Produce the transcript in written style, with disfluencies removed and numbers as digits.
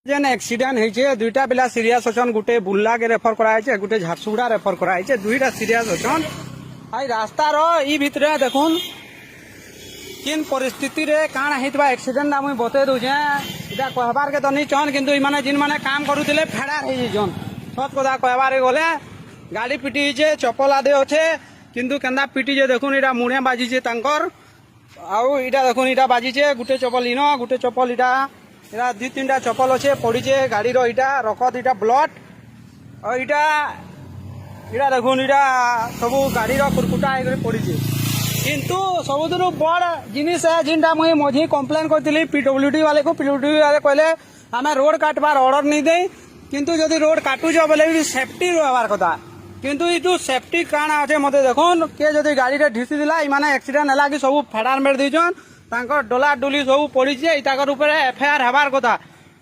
जेन accident होइछे दुईटा पिला serious अछन गुटे बुल्ला के रेफर कराइछे गुटे झारसुगुड़ा रेफर कराइछे दुईटा सीरियस अछन आई रास्ता रो ई भितरे देखुन किन परिस्थिति रे काण हेतबा एक्सीडेंट मुई बते दउछे इटा कहबार के तो नहीं चन किंतु ई माने जिन माने काम करूतिले फेडार हे जन सत कथा कहबार गले गाड़ी पिटी जे चप्पल आदे अछे किंतु केंदा पिटी जे देखुन इटा मुणे बाजी जे तांकर आउ इटा देखुन इटा बाजी जे गुटे चप्पल इनो गुटे चप्पल इटा इटा दुई तीनटा चप्पल अच्छे पड़ीचे गाड़ी इटा रकत इटा ब्लड और इटा इटा देखुन इटा सब गाड़ी कुरकुटा पड़ीचे किंतु सबुद बड़ जिनिस है जिनटा मुई मझी कम्प्लेन करी पीडब्ल्यूडी वाले को पीडब्ल्यूडी वाले कहले आम रोड काटबार ऑर्डर नहीं दे किंतु जदि रोड काटुच बोले भी सेफ्टी रहबार कथा किंतु ये सेफ्टी काण अच्छे मत देखुन किए जदि गाड़ी ढीसी दिला इमाने एक्सीडेंट है कि सब फेडार मेड़ देछन तांकर डोला डोली सब पड़ी ताकर ऊपर एफआईआर हबार कथा